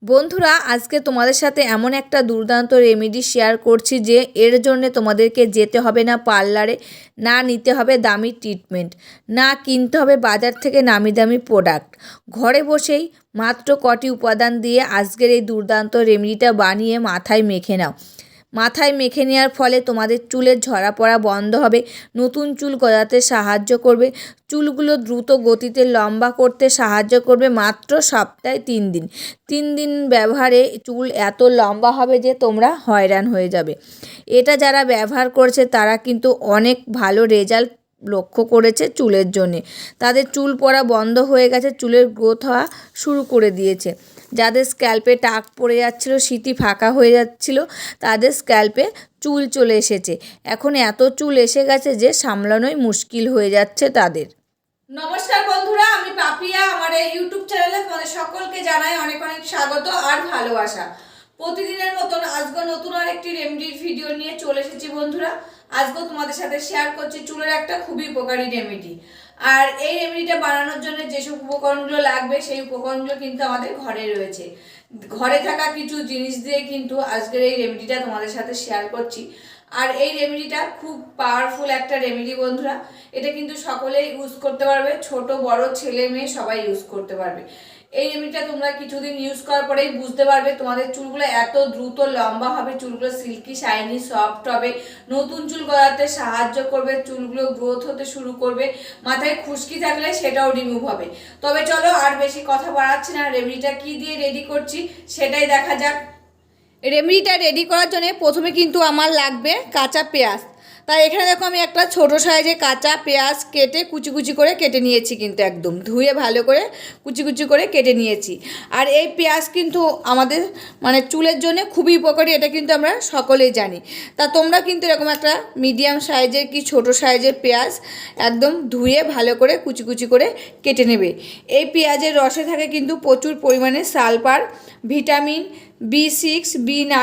বন্ধুরা, আজকে তোমাদের সাথে এমন একটা দুর্দান্ত রেমেডি শেয়ার করছি যে এর জন্য তোমাদেরকে যেতে হবে না পার্লারে, না নিতে হবে দামি ট্রিটমেন্ট, না কিনতে হবে বাজার থেকে নামি দামি প্রোডাক্ট। ঘরে বসেই মাত্র কটি উপাদান দিয়ে আজকের এই দুর্দান্ত রেমেডিটা বানিয়ে মাথায় মেখে নাও। মাথায় মেখে নেওয়ার ফলে তোমাদের চুলের ঝরা পড়া বন্ধ হবে, নতুন চুল গজাতে সাহায্য করবে, চুলগুলো দ্রুত গতিতে লম্বা করতে সাহায্য করবে। মাত্র সপ্তাহে 3 দিন 3 দিন ব্যবহারে চুল এত লম্বা হবে যে তোমরা হয়রান হয়ে যাবে। এটা যারা ব্যবহার করছে তারা কিন্তু অনেক ভালো রেজাল্ট লক্ষ্য করেছে চুলের জন্যে। তাদের চুল পড়া বন্ধ হয়ে গেছে, চুলের গ্রোথ হওয়া শুরু করে দিয়েছে। যাদের স্ক্যাল্পে টাক পড়ে যাচ্ছিলো, সিটি ফাঁকা হয়ে যাচ্ছিলো, তাদের স্ক্যাল্পে চুল চলে এসেছে। এখন এত চুল এসে গেছে যে সামলানোই মুশকিল হয়ে যাচ্ছে তাদের। নমস্কার বন্ধুরা, আমি পাপিয়া। আমার এই ইউটিউব চ্যানেলে তোমাদের সকলকে জানাই অনেক অনেক স্বাগত আর ভালোবাসা। প্রতিদিনের মতন আজকে নতুন আরেকটি রেমেডির ভিডিও নিয়ে চলে এসেছি বন্ধুরা। আজকে তোমাদের সাথে শেয়ার করছি চুলের একটা খুবই উপকারী রেমেডি। আর এই রেমেডিটা বানানোর জন্য যেসব উপকরণগুলো লাগবে সেই উপকরণগুলো কিন্তু আমাদের ঘরে রয়েছে। ঘরে থাকা কিছু জিনিস দিয়ে কিন্তু আজকের এই রেমেডিটা তোমাদের সাথে শেয়ার করছি। আর এই রেমেডিটা খুব পাওয়ারফুল একটা রেমেডি বন্ধুরা। এটা কিন্তু সকলেই ইউজ করতে পারবে, ছোট বড় ছেলে মেয়ে সবাই ইউজ করতে পারবে। এই রেমেডিটা তোমরা কিছুদিন ইউজ করার পরেই বুঝতে পারবে তোমাদের চুলগুলো এত দ্রুত লম্বা হবে, চুলগুলো সিল্কি শাইনি সফট হবে, নতুন চুল গজাতে সাহায্য করবে, চুলগুলো গ্রোথ হতে শুরু করবে, মাথায় খুশকি থাকলে সেটাও রিমুভ হবে। তবে চলো আর বেশি কথা বাড়াচ্ছি না, রেমেডিটা কি দিয়ে রেডি করছি সেটাই দেখা যাক। রেমেডিটা রেডি করার জন্য প্রথমে কিন্তু আমার লাগবে কাঁচা পেঁয়াজ। তাই এখানে দেখো আমি একটা ছোট সাইজে কাঁচা পেঁয়াজ কেটে কুচি কুচি করে কেটে নিয়েছি, কিন্তু একদম ধুয়ে ভালো করে কুচি কুচি করে কেটে নিয়েছি। আর এই পেঁয়াজ কিন্তু আমাদের চুলের জন্য খুবই উপকারী, এটা কিন্তু আমরা সকলেই জানি। তা তোমরা কিন্তু এরকম একটা মিডিয়াম সাইজের কি ছোট সাইজের পেঁয়াজ একদম ধুয়ে ভালো করে কুচি কুচি করে কেটে নেবে। এই পেঁয়াজের রসে থাকে কিন্তু প্রচুর পরিমাণে sulphur, vitamin B6, B9,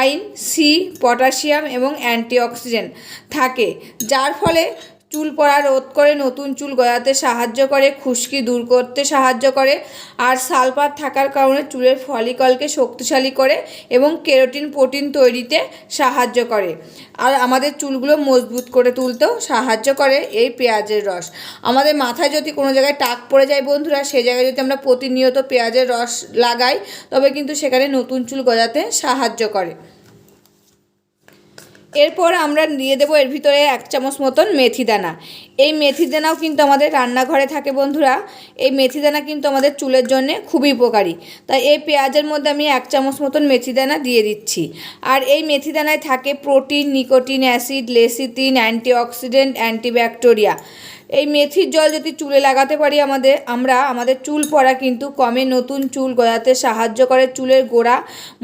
C, potassium এবং অ্যান্টিঅক্সিডেন্ট থাকে, যার ফলে চুল পড়া রোধ করে, নতুন চুল গজাতে সাহায্য করে, খুশকি দূর করতে সাহায্য করে। আর সালফার থাকার কারণে চুলের ফলিকলকে শক্তিশালী করে এবং কেরাটিন প্রোটিন তৈরিতে সাহায্য করে। আর আমাদের চুলগুলো মজবুত করে তুলতেও সাহায্য করে এই পেঁয়াজের রস। আমাদের মাথায় যদি কোনো জায়গায় টাক পড়ে যায় বন্ধুরা, সেই জায়গায় যদি আমরা প্রতিনিয়ত পেঁয়াজের রস লাগাই তবে কিন্তু সেখানে নতুন চুল গজাতে সাহায্য করে। এরপর আমরা দিয়ে দেবো এর ভিতরে 1 চামচ মতন মেথি দানা। এই মেথি দানাও কিন্তু আমাদের রান্নাঘরে থাকে বন্ধুরা। এই মেথি দানা কিন্তু আমাদের চুলের জন্য খুবই উপকারী। তাই এই পেঁয়াজের মধ্যে আমি 1 চামচ মতন মেথি দানা দিয়ে দিচ্ছি। আর এই মেথি দানায় থাকে protein, nicotine, acid, lecithin, antioxidant, অ্যান্টিব্যাকটেরিয়া। এই মেথির জল যদি চুলে লাগাতে পারি আমাদের চুল পড়া কিন্তু কমে, নতুন চুল গজাতে সাহায্য করে, চুলের গোড়া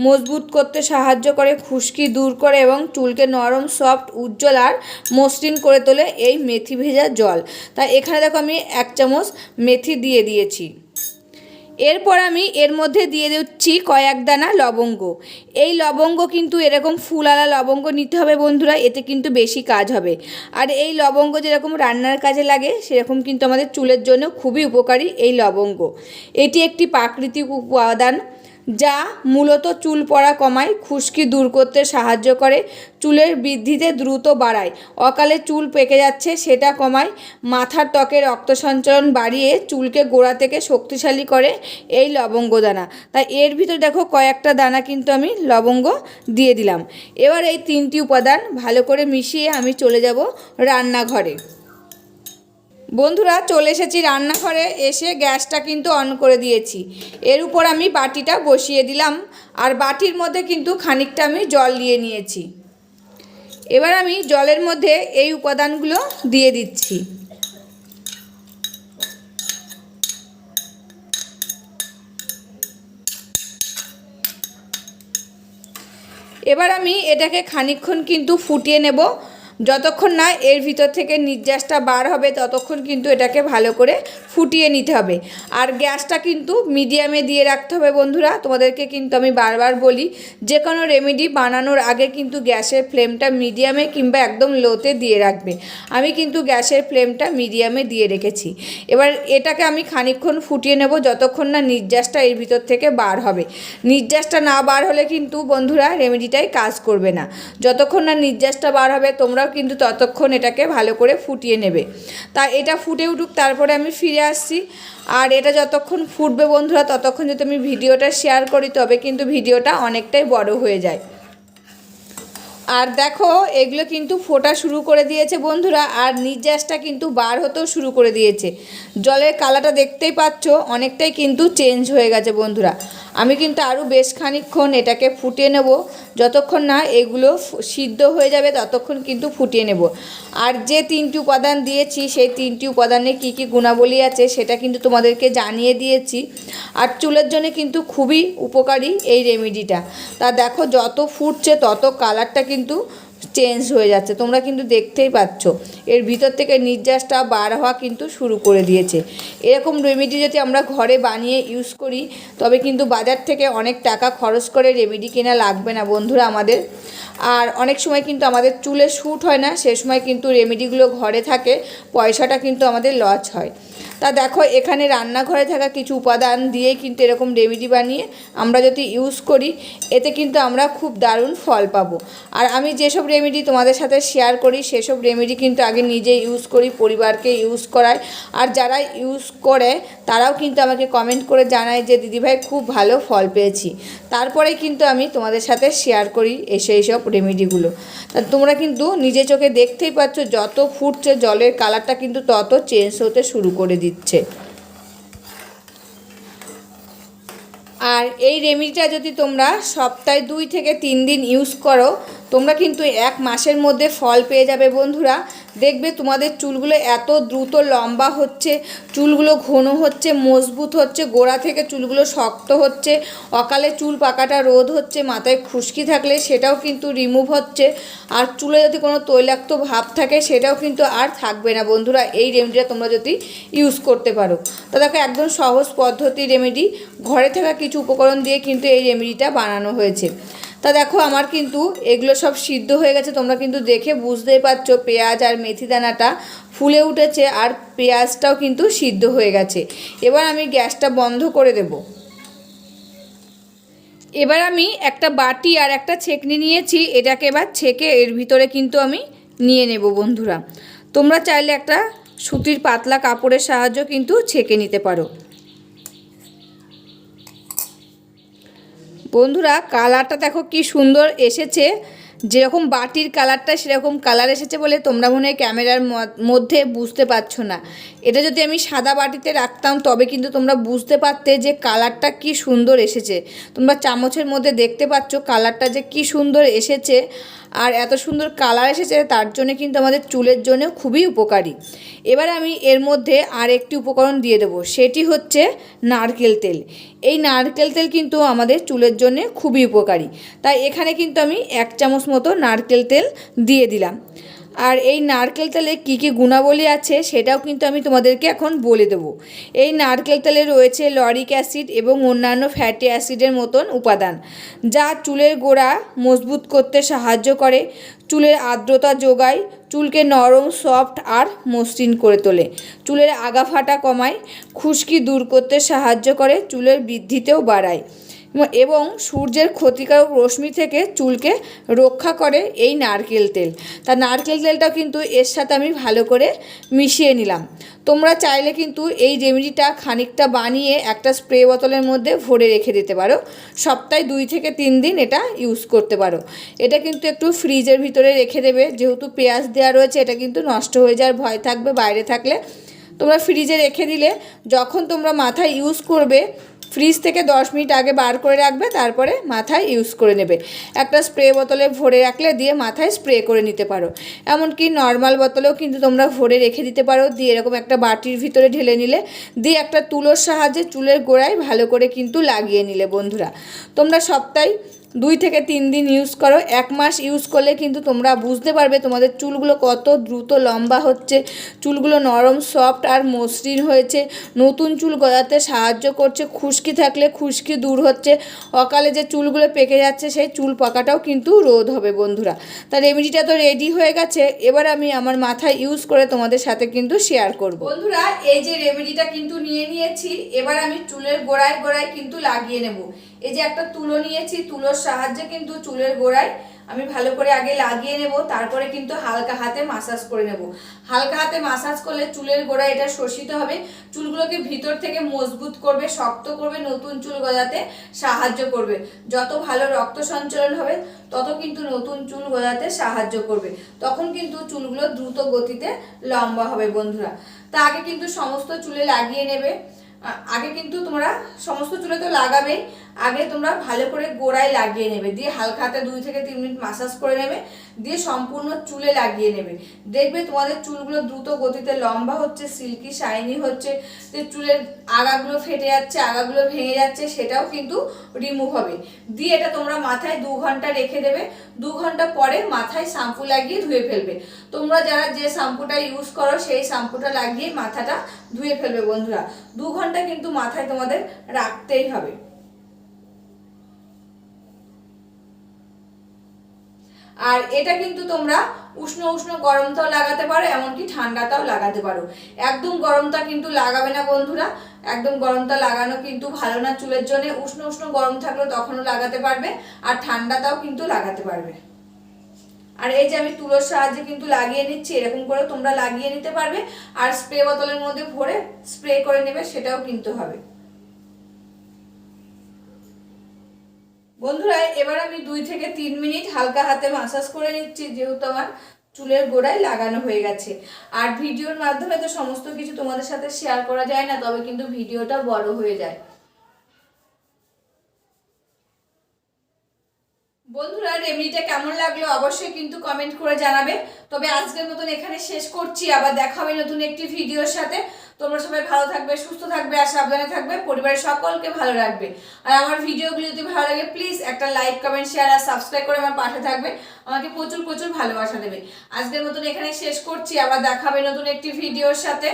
মজবুত করতে সাহায্য করে, খুশকি দূর করে এবং চুলকে নরম, সফট, উজ্জ্বল আর মসৃণ করে তোলে এই মেথি ভেজা জল। তাই এখানে দেখো আমি 1 চামচ মেথি দিয়ে দিয়েছি। এরপর আমি এর মধ্যে দিয়ে দিচ্ছি কয়েক দানা লবঙ্গ। এই লবঙ্গ কিন্তু এরকম ফুলওয়ালা লবঙ্গ নিতে হবে বন্ধুরা, এতে কিন্তু বেশি কাজ হবে। আর এই লবঙ্গ যেরকম রান্নার কাজে লাগে সেরকম কিন্তু আমাদের চুলের জন্য খুবই উপকারী এই লবঙ্গ। এটি একটি প্রাকৃতিক উপাদান যা মূলত চুল পড়া কমায়, খুশকি দূর করতে সাহায্য করে, চুলের বৃদ্ধিতে দ্রুত বাড়ায়, অকালে চুল পেকে যাচ্ছে সেটা কমায়, মাথার ত্বকে রক্ত সঞ্চালন বাড়িয়ে চুলকে গোড়া থেকে শক্তিশালী করে এই লবঙ্গ দানা। তাই এর ভিতরে দেখো কয়েকটা দানা কিন্তু আমি লবঙ্গ দিয়ে দিলাম। এবার এই 3টি উপাদান ভালো করে মিশিয়ে আমি চলে যাব রান্নাঘরে। বন্ধুরা, চলে এসেছি রান্নাঘরে, এসে গ্যাসটা কিন্তু অন করে দিয়েছি। এর উপর আমি বাটিটা বসিয়ে দিলাম আর বাটির মধ্যে কিন্তু খানিকটা আমি জল নিয়ে নিয়েছি। এবার আমি জলের মধ্যে এই উপাদানগুলো দিয়ে দিচ্ছি। এবার আমি এটাকে খানিকক্ষণ কিন্তু ফুটিয়ে নেব। যতক্ষণ না এর ভিতর থেকে নির্যাসটা বার হবে ততক্ষণ কিন্তু এটাকে ভালো করে ফুটিয়ে নিতে হবে। আর গ্যাসটা কিন্তু মিডিয়ামে দিয়ে রাখতে হবে বন্ধুরা। তোমাদেরকে কিন্তু আমি বারবার বলি যে কোনো রেমেডি বানানোর আগে কিন্তু গ্যাসের ফ্লেমটা মিডিয়ামে কিংবা একদম লোতে দিয়ে রাখবে। আমি কিন্তু গ্যাসের ফ্লেমটা মিডিয়ামে দিয়ে রেখেছি। এবার এটাকে আমি খানিকক্ষণ ফুটিয়ে নেব যতক্ষণ না নির্যাসটা এর ভিতর থেকে বার হবে। নির্যাসটা না বার হলে কিন্তু বন্ধুরা রেমেডিটাই কাজ করবে না। যতক্ষণ না নির্যাসটা বার হবে তোমরাও কিন্তু ততক্ষণ এটাকে ভালো করে ফুটিয়ে নেবে। তা এটা ফুটে উঠুক, তারপরে আমি ফিরে আসছি। আর এটা যতক্ষণ ফুটবে বন্ধুরা ততক্ষণ যদি আমি ভিডিওটা শেয়ার করি তবে কিন্তু ভিডিওটা অনেকটাই বড় হয়ে যায়। আর দেখো এগুলো কিন্তু ফোটা শুরু করে দিয়েছে বন্ধুরা, আর নির্যাসটা কিন্তু বার হতেও শুরু করে দিয়েছে। জলের কালারটা দেখতেই পাচ্ছ অনেকটাই কিন্তু চেঞ্জ হয়ে গেছে বন্ধুরা। আমি কিন্তু আরও বেশ খানিকক্ষণ এটাকে ফুটিয়ে নেব, যতক্ষণ না এগুলো সিদ্ধ হয়ে যাবে ততক্ষণ কিন্তু ফুটিয়ে নেব। আর যে 3টি উপাদান দিয়েছি সেই 3টি উপাদানে কি কি গুণাবলী আছে সেটা কিন্তু তোমাদেরকে জানিয়ে দিয়েছি। আর চুলের জন্য কিন্তু খুবই উপকারী এই রেমেডিটা। তা দেখো যত ফুটছে তত কালারটা কিন্তু চেঞ্জ হয়ে যাচ্ছে, তোমরা কিন্তু দেখতেই পাচ্ছ এর ভিতর থেকে নির্যাসটা বার হওয়া কিন্তু শুরু করে দিয়েছে। এরকম রেমেডি যদি আমরা ঘরে বানিয়ে ইউজ করি তবে কিন্তু বাজার থেকে অনেক টাকা খরচ করে রেমেডি কেনা লাগবে না বন্ধুরা আমাদের। আর অনেক সময় কিন্তু আমাদের চুলে শ্যুট হয় না, সে সময় কিন্তু রেমেডিগুলো ঘরে থাকে, পয়সাটা কিন্তু আমাদের লস হয়। তা দেখো এখানে রান্নাঘরে থাকা কিছু উপাদান দিয়েই কিন্তু এরকম রেমেডি বানিয়ে আমরা যদি ইউজ করি এতে কিন্তু আমরা খুব দারুণ ফল পাবো। আর আমি যেসব রেমেডি তোমাদের সাথে শেয়ার করি সেসব রেমেডি কিন্তু আগে নিজে ইউজ করি, পরিবারকে ইউজ করাই। আর যারা ইউজ করে তারাও কিন্তু আমাকে কমেন্ট করে জানায় যে দিদিভাই খুব ভালো ফল পেয়েছি। তারপরেই কিন্তু আমি তোমাদের সাথে শেয়ার করি সেই সব রেমেডিগুলো। তা তোমরা কিন্তু নিজে চোখে দেখতেই পাচ্ছ যত ফুটছে জলের কালারটা কিন্তু তত চেঞ্জ হতে শুরু করে দিচ্ছে। আর এই রেমেডিটা যদি তোমরা সপ্তাহে 2 থেকে 3 দিন ইউজ করো তোমরা কিন্তু 1 মাসের মধ্যে ফল পেয়ে যাবে বন্ধুরা। দেখবে তোমাদের চুলগুলো এত দ্রুত লম্বা হচ্ছে, চুলগুলো ঘন হচ্ছে, মজবুত হচ্ছে, গোড়া থেকে চুলগুলো শক্ত হচ্ছে, অকালে চুল পাকাটা রোধ হচ্ছে, মাথায় খুশকি থাকলে সেটাও কিন্তু রিমুভ হচ্ছে, আর চুলে যদি কোনো তৈলাক্ত ভাব থাকে সেটাও কিন্তু আর থাকবে না বন্ধুরা এই রেমেডিটা তোমরা যদি ইউজ করতে পারো। তো দেখো একদম সহজ পদ্ধতি রেমেডি, ঘরে থাকা কিছু উপকরণ দিয়ে কিন্তু এই রেমেডিটা বানানো হয়েছে। তা দেখো আমার কিন্তু এগুলো সব সিদ্ধ হয়ে গেছে, তোমরা কিন্তু দেখে বুঝতেই পারছো পেঁয়াজ আর মেথি দানাটা ফুলে উঠেছে আর পেঁয়াজটাও কিন্তু সিদ্ধ হয়ে গেছে। এবার আমি গ্যাসটা বন্ধ করে দেব। এবার আমি একটা বাটি আর একটা ছেঁকনি নিয়েছি, এটাকে এবার ছেঁকে এর ভিতরে কিন্তু আমি নিয়ে নেব বন্ধুরা। তোমরা চাইলে একটা সুতির পাতলা কাপড়ের সাহায্য কিন্তু ছেঁকে নিতে পারো। বন্ধুরা কালারটা দেখো কি সুন্দর এসেছে, যেরকম বাটির কালারটা সেরকম কালার এসেছে বলে তোমরা মনে হয় ক্যামেরার মধ্যে বুঝতে পারছো না। এটা যদি আমি সাদা বাটিতে রাখতাম তবে কিন্তু তোমরা বুঝতে পারতে যে কালারটা কি সুন্দর এসেছে। তোমরা চামচের মধ্যে দেখতে পাচ্ছ কালারটা যে কি সুন্দর এসেছে। আর এত সুন্দর কালার এসেছে তার জন্য কিন্তু আমাদের চুলের জন্য খুবই উপকারী। এবার আমি এর মধ্যে আর একটি উপকরণ দিয়ে দেবো, সেটি হচ্ছে নারকেল তেল। এই নারকেল তেল কিন্তু আমাদের চুলের জন্য খুবই উপকারী, তাই এখানে কিন্তু আমি 1 চামচ মতো নারকেল তেল দিয়ে দিলাম। আর এই নারকেল তেলে কী কী গুণাবলী আছে সেটাও কিন্তু আমি তোমাদেরকে এখন বলে দেবো। এই নারকেল তেলে রয়েছে লরিক অ্যাসিড এবং অন্যান্য ফ্যাটি অ্যাসিডের মতন উপাদান, যা চুলের গোড়া মজবুত করতে সাহায্য করে, চুলের আর্দ্রতা যোগায়, চুলকে নরম, সফট আর মসৃণ করে তোলে, চুলের আগা ফাটা কমায়, খুশকি দূর করতে সাহায্য করে, চুলের বৃদ্ধিতেও বাড়ায় এবং সূর্যের ক্ষতিকারক রশ্মি থেকে চুলকে রক্ষা করে এই নারকেল তেল। তা নারকেল তেলটাও কিন্তু এর সাথে আমি ভালো করে মিশিয়ে নিলাম। তোমরা চাইলে কিন্তু এই রেমেডিটা খানিকটা বানিয়ে একটা স্প্রে বোতলের মধ্যে ভরে রেখে দিতে পারো, সপ্তাহে 2 থেকে 3 দিন এটা ইউজ করতে পারো। এটা কিন্তু একটু ফ্রিজের ভিতরে রেখে দেবে, যেহেতু পেঁয়াজ দেওয়া রয়েছে এটা কিন্তু নষ্ট হয়ে যাওয়ার ভয় থাকবে বাইরে থাকলে। তোমরা ফ্রিজে রেখে দিলে যখন তোমরা মাথায় ইউজ করবে ফ্রিজ থেকে 10 মিনিট আগে বার করে রাখবে, তারপরে মাথায় ইউজ করে নেবে। একটা স্প্রে বোতলে ভরে রাখলে দিয়ে মাথায় স্প্রে করে নিতে পারো। এমনকি নর্মাল বোতলেও কিন্তু তোমরা ভরে রেখে দিতে পারো, দিয়ে এরকম একটা বাটির ভিতরে ঢেলে নিলে, দিয়ে একটা তুলোর সাহায্যে চুলের গোড়ায় ভালো করে কিন্তু লাগিয়ে নিলে বন্ধুরা। তোমরা সপ্তাহে 2 থেকে 3 দিন ইউজ করো। 1 মাস ইউজ করলে কিন্তু তোমরা বুঝতে পারবে তোমাদের চুলগুলো কত দ্রুত লম্বা হচ্ছে, চুলগুলো নরম সফট আর মসৃণ হয়েছে, নতুন চুল গজাতে সাহায্য করছে, খুশকি থাকলে খুশকি দূর হচ্ছে, অকালে যে চুলগুলো পেকে যাচ্ছে সেই চুল পাকাটাও কিন্তু রোধ হবে বন্ধুরা। তার রেমেডিটা তো রেডি হয়ে গেছে, এবার আমি আমার মাথায় ইউজ করে তোমাদের সাথে কিন্তু শেয়ার করব। বন্ধুরা এই যে রেমেডিটা কিন্তু নিয়ে নিয়েছি, এবার আমি চুলের গোড়ায় গোড়ায় কিন্তু লাগিয়ে নেব। এই যে একটা তুলো নিয়েছি, তুলোর সাহায্যে কিন্তু চুলের গোড়ায় আমি ভালো করে আগে লাগিয়ে নেব, তারপরে কিন্তু হালকা হাতে মাসাজ করে নেব। হালকা হাতে মাসাজ করলে চুলের গোড়ায় এটা শোষিত হবে, চুলগুলোকে ভিতর থেকে মজবুত করবে, শক্ত করবে, নতুন চুল গজাতে সাহায্য করবে। যত ভালো রক্ত সঞ্চালন হবে তত কিন্তু নতুন চুল গজাতে সাহায্য করবে, তখন কিন্তু চুলগুলো দ্রুত গতিতে লম্বা হবে বন্ধুরা। তা আগে কিন্তু সমস্ত চুলে লাগিয়ে নেবে। আগে কিন্তু তোমরা সমস্ত চুলে তো লাগাবেই, আগে তোমরা ভালো করে গোড়ায় লাগিয়ে নেবে, দিয়ে হালকা হাতে 2 থেকে 3 মিনিট মাসাজ করে নেবে, দিয়ে সম্পূর্ণ চুলে লাগিয়ে নেবে। দেখবে তোমাদের চুলগুলো দ্রুত গতিতে লম্বা হচ্ছে, সিল্কি শাইনি হচ্ছে, যে চুলের আগাগুলো ফেটে যাচ্ছে, আগাগুলো ভেঙে যাচ্ছে, সেটাও কিন্তু রিমুভ হবে। দিয়ে এটা তোমরা মাথায় 2 ঘন্টা রেখে দেবে। 2 ঘন্টা পরে মাথায় শ্যাম্পু লাগিয়ে ধুয়ে ফেলবে। তোমরা যারা যে শ্যাম্পুটা ইউজ করো সেই শ্যাম্পুটা লাগিয়ে মাথাটা ধুয়ে ফেলবে বন্ধুরা। 2 ঘন্টা কিন্তু মাথায় তোমাদের রাখতেই হবে। আর এটা কিন্তু তোমরা উষ্ণ উষ্ণ গরমটাও লাগাতে পারো, এমনকি ঠান্ডাটাও লাগাতে পারো। একদম গরমটা কিন্তু লাগাবে না বন্ধুরা, একদম গরমটা লাগানো কিন্তু ভালো না চুলের জন্য। উষ্ণ উষ্ণ গরম থাকলে তখনও লাগাতে পারবে, আর ঠান্ডাটাও কিন্তু লাগাতে পারবে। আর এই যে আমি তুলোর সাহায্যে কিন্তু লাগিয়ে নিচ্ছি, এরকম করে তোমরা লাগিয়ে নিতে পারবে। আর স্প্রে বোতলের মধ্যে ভরে স্প্রে করে নেবে, সেটাও কিন্তু হবে বন্ধুরা। এবার আমি 2 থেকে 3 মিনিট হালকা হাতে মাসাজ করে নিচ্ছি, যেহেতু আমার চুলের গোড়ায় লাগানো হয়ে গেছে। আর ভিডিওর মাধ্যমে তো সমস্ত কিছু তোমাদের সাথে শেয়ার করা যায় না, তবে কিন্তু ভিডিওটা বড় হয়ে যায়। বন্ধুরা রেমেডিটা কেমন লাগলো অবশ্যই কিন্তু কমেন্ট করে জানাবে। তবে আজকের মতন এখানে শেষ করছি, আবার দেখা হবে নতুন একটি ভিডিওর সাথে। তোমরা সবাই ভালো থাকবে, সুস্থ থাকবে আর সাবধানে থাকবে, পরিবারের সকলকে ভালো রাখবে। আর আমার ভিডিওগুলি যদি ভালো লাগে প্লিজ একটা লাইক, কমেন্ট, শেয়ার আর সাবস্ক্রাইব করে আমার পাশে থাকবে, আমাকে প্রচুর প্রচুর ভালোবাসা দেবে। আজকের মতন এখানে শেষ করছি, আবার দেখা হবে নতুন একটি ভিডিওর সাথে।